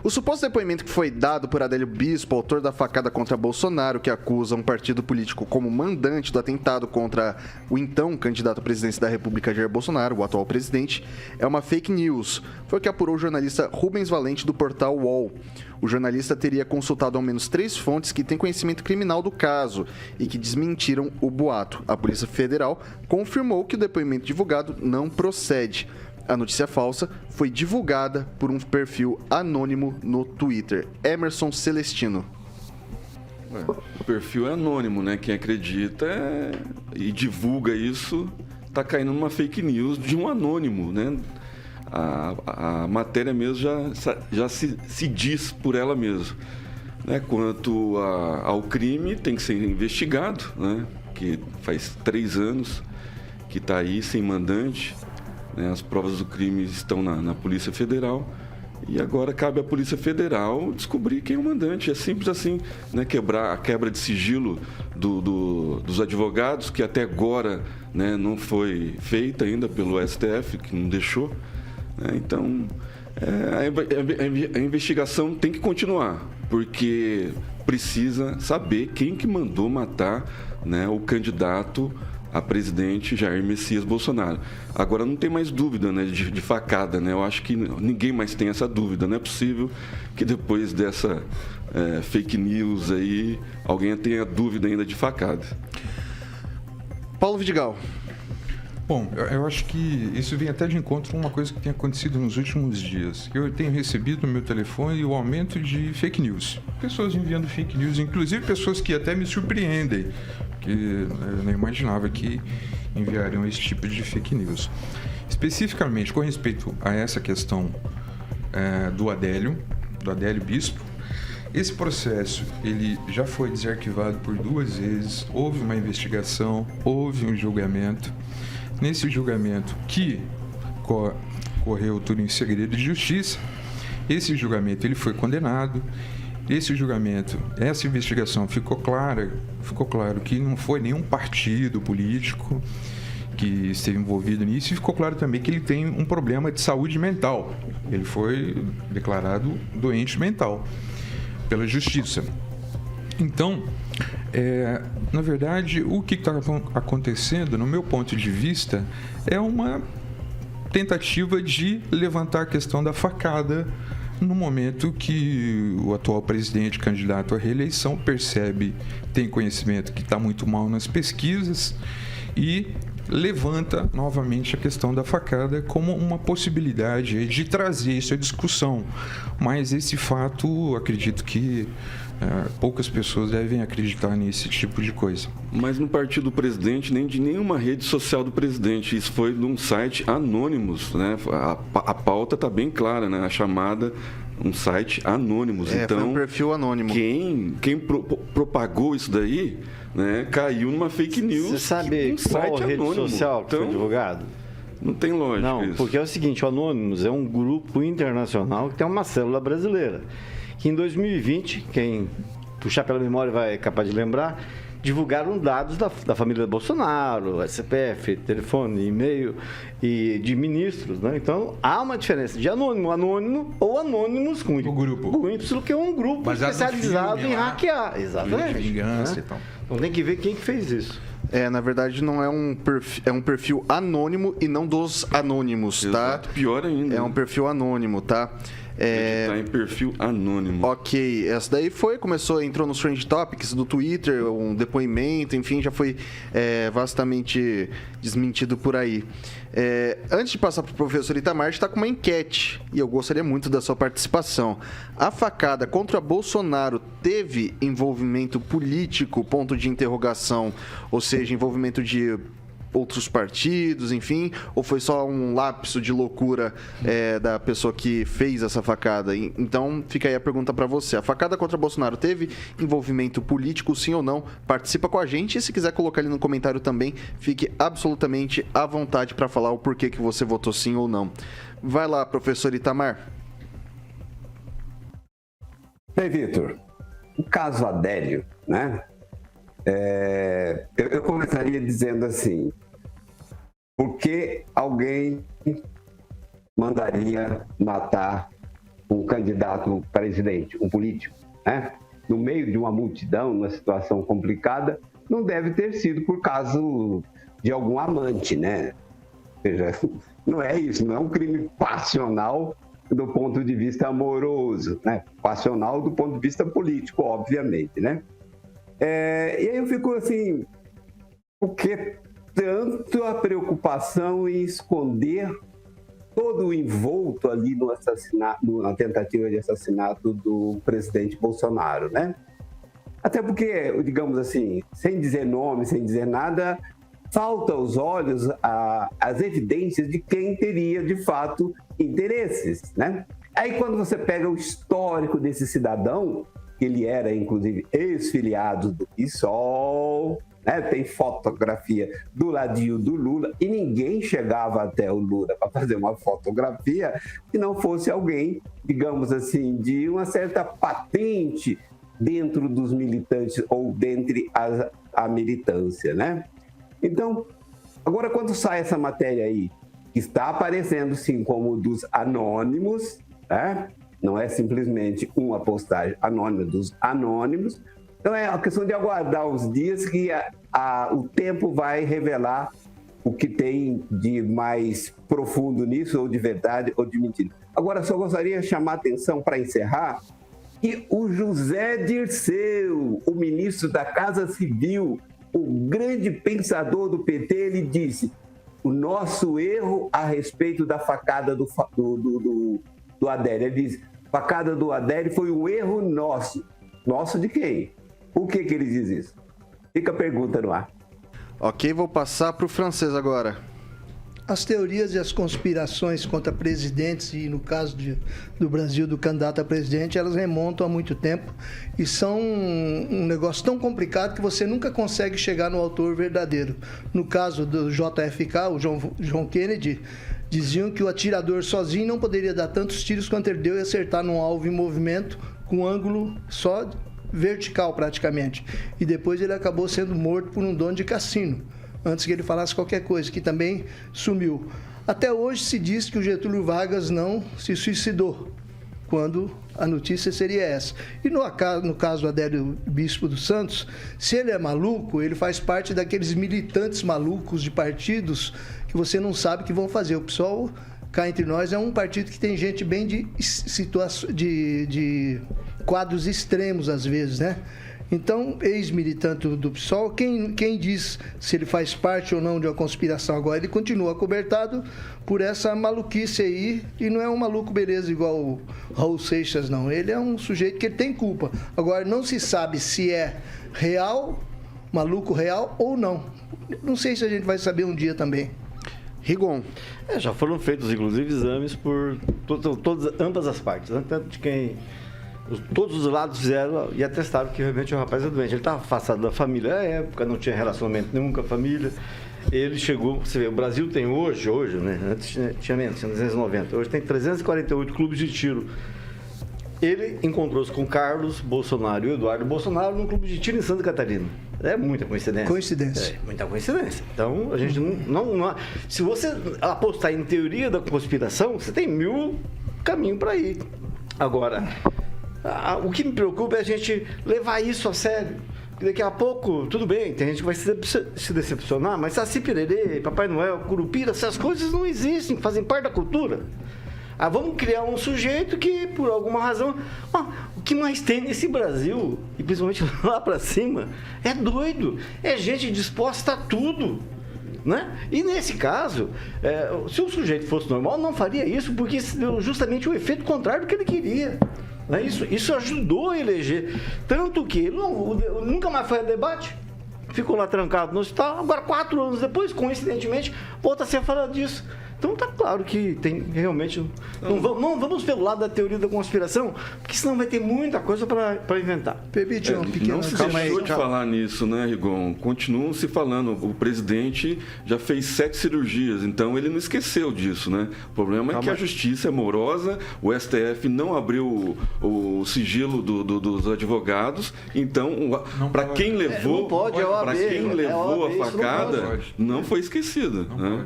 O suposto depoimento que foi dado por Adélio Bispo, autor da facada contra Bolsonaro, que acusa um partido político como mandante do atentado contra o então candidato à presidência da República, Jair Bolsonaro, o atual presidente, é uma fake news. Foi o que apurou o jornalista Rubens Valente do portal UOL. O jornalista teria consultado ao menos 3 fontes que têm conhecimento criminal do caso e que desmentiram o boato. A Polícia Federal confirmou que o depoimento divulgado não procede. A notícia falsa foi divulgada por um perfil anônimo no Twitter. Emerson Celestino. O perfil é anônimo, né? Quem acredita e divulga isso está caindo numa fake news de um anônimo, né? A matéria mesmo já se diz por ela mesma. Né? Quanto ao crime, tem que ser investigado, né? Que faz 3 anos que está aí sem mandante. As provas do crime estão na Polícia Federal e agora cabe à Polícia Federal descobrir quem é o mandante. É simples assim, né? A quebra de sigilo dos advogados, que até agora, né, não foi feita ainda pelo STF, que não deixou. Então, a investigação tem que continuar, porque precisa saber quem que mandou matar, né, o candidato a presidente Jair Messias Bolsonaro. Agora não tem mais dúvida, né, de facada, né? Eu acho que ninguém mais tem essa dúvida. Não é possível que depois dessa fake news aí alguém tenha dúvida ainda de facada. Paulo Vidigal. Bom, eu acho que isso vem até de encontro a uma coisa que tem acontecido nos últimos dias. Eu tenho recebido no meu telefone o aumento de fake news. Pessoas enviando fake news, inclusive pessoas que até me surpreendem, que eu não imaginava que enviariam esse tipo de fake news. Especificamente com respeito a essa questão do Adélio Bispo, esse processo ele já foi desarquivado por 2 vezes, houve uma investigação, houve um julgamento. Nesse julgamento que correu tudo em segredo de justiça, esse julgamento ele foi condenado. Esse julgamento, essa investigação ficou claro que não foi nenhum partido político que esteve envolvido nisso, e ficou claro também que ele tem um problema de saúde mental. Ele foi declarado doente mental pela justiça. Então, na verdade, o que está acontecendo, no meu ponto de vista, é uma tentativa de levantar a questão da facada no momento que o atual presidente, candidato à reeleição, percebe, tem conhecimento que está muito mal nas pesquisas e levanta novamente a questão da facada como uma possibilidade de trazer isso à discussão. Mas esse fato, acredito que poucas pessoas devem acreditar nesse tipo de coisa. Mas no partido do presidente, nem de nenhuma rede social do presidente. Isso foi num site Anonymous, né? A pauta está bem clara, né? A chamada, um site Anonymous. Então, foi um perfil anônimo. Quem propagou isso daí, né, caiu numa fake news. Você sabe qual rede anônimo social que foi divulgado? Não tem lógica. Não, isso. porque é o seguinte, o Anonymous é um grupo internacional que tem uma célula brasileira. Que em 2020, quem puxar pela memória vai capaz de lembrar, divulgaram dados da família Bolsonaro, CPF, telefone, e-mail e de ministros, né? Então, há uma diferença de anônimo ou anônimos com o grupo. Com Y, que é um grupo especializado em hackear. Exatamente. Vingança, né? e tal. Então tem que ver quem que fez isso. Na verdade não é um perfil anônimo e não dos anônimos, tá? Exato, pior ainda. É um perfil anônimo, tá? Está em perfil anônimo. Ok, essa daí entrou nos Trend Topics do Twitter, um depoimento, enfim, já foi vastamente desmentido por aí. Antes de passar para o professor Itamar, a gente está com uma enquete e eu gostaria muito da sua participação. A facada contra Bolsonaro teve envolvimento político, ponto de interrogação, ou seja, envolvimento de outros partidos, enfim, ou foi só um lapso de loucura da pessoa que fez essa facada? Então, fica aí a pergunta para você. A facada contra Bolsonaro teve envolvimento político, sim ou não? Participa com a gente e se quiser colocar ali no comentário também, fique absolutamente à vontade para falar o porquê que você votou sim ou não. Vai lá, professor Itamar. Bem, Vitor, o caso Adélio, né? Eu começaria dizendo assim: por que alguém mandaria matar um candidato presidente, um político, né? No meio de uma multidão, numa situação complicada, não deve ter sido por causa de algum amante, né? Ou seja, não é isso, não é um crime passional do ponto de vista amoroso, né? Passional do ponto de vista político, obviamente, né? E aí eu fico assim, por que tanto a preocupação em esconder todo o envolto ali no assassinato, na tentativa de assassinato do presidente Bolsonaro, né? Até porque, digamos assim, sem dizer nome, sem dizer nada, salta aos olhos as evidências de quem teria, de fato, interesses, né? Aí, quando você pega o histórico desse cidadão, ele era, inclusive, ex-filiado do PSOL, né? Tem fotografia do ladinho do Lula, e ninguém chegava até o Lula para fazer uma fotografia que não fosse alguém, digamos assim, de uma certa patente dentro dos militantes ou dentre a militância, né? Então, agora quando sai essa matéria aí, que está aparecendo sim como dos anônimos, né? Não é simplesmente uma postagem anônima dos anônimos, então é uma questão de aguardar uns dias que o tempo vai revelar o que tem de mais profundo nisso, ou de verdade, ou de mentira. Agora, só gostaria de chamar a atenção para encerrar que o José Dirceu, o ministro da Casa Civil, o grande pensador do PT, ele disse: o nosso erro a respeito da facada do Adélio. Ele diz: facada do Adélio foi um erro nosso. Nosso de quem? Por que ele diz isso? Fica a pergunta no ar. Ok, vou passar para o francês agora. As teorias e as conspirações contra presidentes, e no caso do Brasil, do candidato a presidente, elas remontam há muito tempo e são um negócio tão complicado que você nunca consegue chegar no autor verdadeiro. No caso do JFK, o John Kennedy, diziam que o atirador sozinho não poderia dar tantos tiros quanto ele deu e acertar num alvo em movimento com ângulo só vertical praticamente. E depois ele acabou sendo morto por um dono de cassino, antes que ele falasse qualquer coisa, que também sumiu. Até hoje se diz que o Getúlio Vargas não se suicidou, quando a notícia seria essa. E no caso do Adélio Bispo dos Santos, se ele é maluco, ele faz parte daqueles militantes malucos de partidos que você não sabe o que vão fazer. O PSOL, cá entre nós, é um partido que tem gente bem de quadros extremos, às vezes, né? Então, ex-militante do PSOL, quem diz se ele faz parte ou não de uma conspiração agora, ele continua acobertado por essa maluquice aí, e não é um maluco beleza igual o Raul Seixas, não. Ele é um sujeito que ele tem culpa. Agora, não se sabe se é real, maluco real ou não. Não sei se a gente vai saber um dia também. Rigon. Já foram feitos, inclusive, exames por ambas as partes, né? Tanto de quem... Todos os lados fizeram e atestaram que realmente o rapaz é doente. Ele estava afastado da família à época, não tinha relacionamento nenhum com a família. Ele chegou, você vê, o Brasil tem hoje, né? Antes tinha menos, tinha 290. Hoje tem 348 clubes de tiro. Ele encontrou-se com Carlos Bolsonaro e o Eduardo Bolsonaro num clube de tiro em Santa Catarina. É muita coincidência. Muita coincidência. Então, a gente não... Se você apostar em teoria da conspiração, você tem 1000 caminhos para ir. Agora... o que me preocupa é a gente levar isso a sério. Daqui a pouco, tudo bem, tem gente que vai se decepcionar, mas Saci Pererê, Papai Noel, Curupira, essas coisas não existem, fazem parte da cultura. Vamos criar um sujeito que, por alguma razão... o que mais tem nesse Brasil, e principalmente lá para cima, é doido. É gente disposta a tudo. Né? E nesse caso, se o sujeito fosse normal, não faria isso, porque deu justamente o efeito contrário do que ele queria. Né? Isso ajudou a eleger. Tanto que ele nunca mais foi a debate, ficou lá trancado no hospital. Agora, 4 anos depois, coincidentemente, volta a ser falado disso. Então tá claro que tem realmente... Não vamos pelo lado da teoria da conspiração, porque senão vai ter muita coisa para inventar. Permite um pequeno... Não se deixou de falar nisso, né, Rigon? Continuam se falando. O presidente já fez 7 cirurgias, então ele não esqueceu disso, né? O problema é que a justiça é morosa, o STF não abriu o sigilo dos advogados, então, para quem levou, a facada, não foi esquecido. Né?